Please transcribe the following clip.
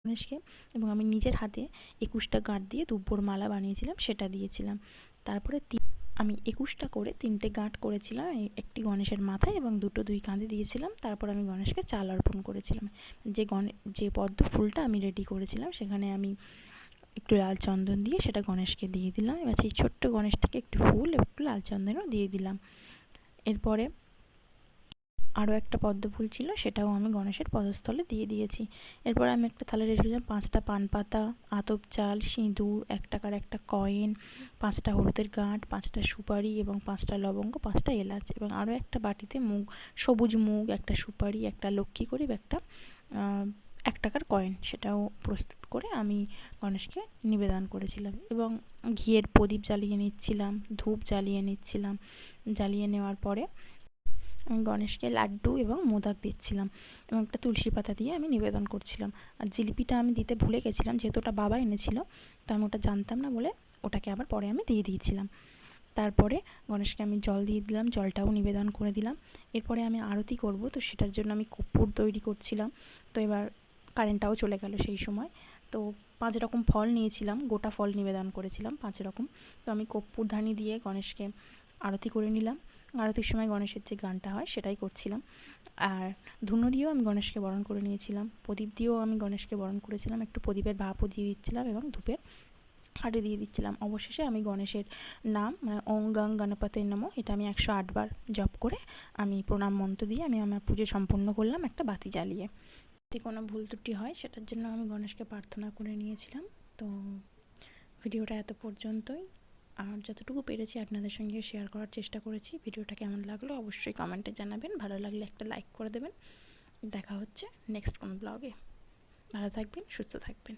গণেশকে, এবং আমি নিজের হাতে 21টা গাঁট দিয়ে দুব্বর মালা বানিয়েছিলাম, সেটা দিয়েছিলাম। তারপরে আমি 21টা করে 3টে গাঁট করেছিলাম, একটি গণেশের মাথায় এবং দুটো দুই কাঁধে দিয়েছিলাম। তারপর আমি গণেশকে চাল অর্পণ করেছিলাম। যে পদ্ম ফুলটা আমি রেডি করেছিলাম সেখানে আমি একটু লাল চন্দন দিয়ে সেটা গণেশকে দিয়ে দিলাম। এবার সেই ছোট্ট গণেশটাকে একটু ফুল একটু লাল চন্দনও দিয়ে দিলাম। এরপরে আরও একটা পদ্ম ফুল ছিল, সেটাও আমি গণেশের পদস্থলে দিয়ে দিয়েছি। এরপর আমি একটা থালায় রেখেছিলাম 5টা পান পাতা, আতপ চাল, সিঁদুর, 1 টাকার একটা কয়েন, 5টা হলুদের গাঁট, 5টা সুপারি এবং 5টা লবঙ্গ, 5টা এলাচ, এবং আরও একটা বাটিতে মুগ, সবুজ মুগ, একটা সুপারি, একটা লক্ষ্মী প্রদীপ, একটা 1 টাকার কয়েন, সেটাও প্রস্তুত করে আমি গণেশকে নিবেদন করেছিলাম। এবং ঘিয়ের প্রদীপ জ্বালিয়ে নিচ্ছিলাম, ধূপ জ্বালিয়ে নিচ্ছিলাম। জ্বালিয়ে নেওয়ার পরে আমি গণেশকে লাড্ডু এবং মোদক দিচ্ছিলাম এবং একটা তুলসী পাতা দিয়ে আমি নিবেদন করছিলাম। আর জিলিপিটা আমি দিতে ভুলে গেছিলাম, যেহেতু ওটা বাবা এনেছিল, তো আমি ওটা জানতাম না বলে ওটাকে আবার পরে আমি দিয়ে দিয়েছিলাম। তারপরে গণেশকে আমি জল দিয়ে দিলাম, জলটাও নিবেদন করে দিলাম। এরপরে আমি আরতি করব, তো সেটার জন্য আমি কর্পূর তৈরি করছিলাম। তো এবার কারেন্টটাও চলে গেল সেই সময়। তো 5 রকম ফল নিয়েছিলাম, গোটা ফল নিবেদন করেছিলাম 5 রকম। তো আমি কর্পূরধানি দিয়ে গণেশকে আরতি করে নিলাম। আরতির সময় গণেশের যে গানটা হয় সেটাই করছিলাম। আর ধুনো দিয়েও আমি গণেশকে বরণ করে নিয়েছিলাম, প্রদীপ দিয়েও আমি গণেশকে বরণ করেছিলাম, একটু প্রদীপের ভাপও দিয়ে দিচ্ছিলাম এবং ধূপের হাঁড়ি দিয়ে দিচ্ছিলাম। অবশেষে আমি গণেশের নাম মানে ওং গং গণপতে নমঃ এটা আমি 108 বার জপ করে আমি প্রণাম মন্ত্র দিয়ে আমি আমার পুজো সম্পন্ন করলাম একটা বাতি জ্বালিয়ে। যদি কোনো ভুল ত্রুটি হয় সেটার জন্য আমি গণেশকে প্রার্থনা করে নিয়েছিলাম। তো ভিডিওটা এত পর্যন্তই। আর যতটুকু পেরেছি আপনাদের সঙ্গে শেয়ার করার চেষ্টা করেছি। ভিডিওটা কেমন লাগলো অবশ্যই কমেন্টে জানাবেন, ভালো লাগলে একটা লাইক করে দেবেন। দেখা হচ্ছে নেক্সট কোনো ব্লগে। ভালো থাকবেন, সুস্থ থাকবেন।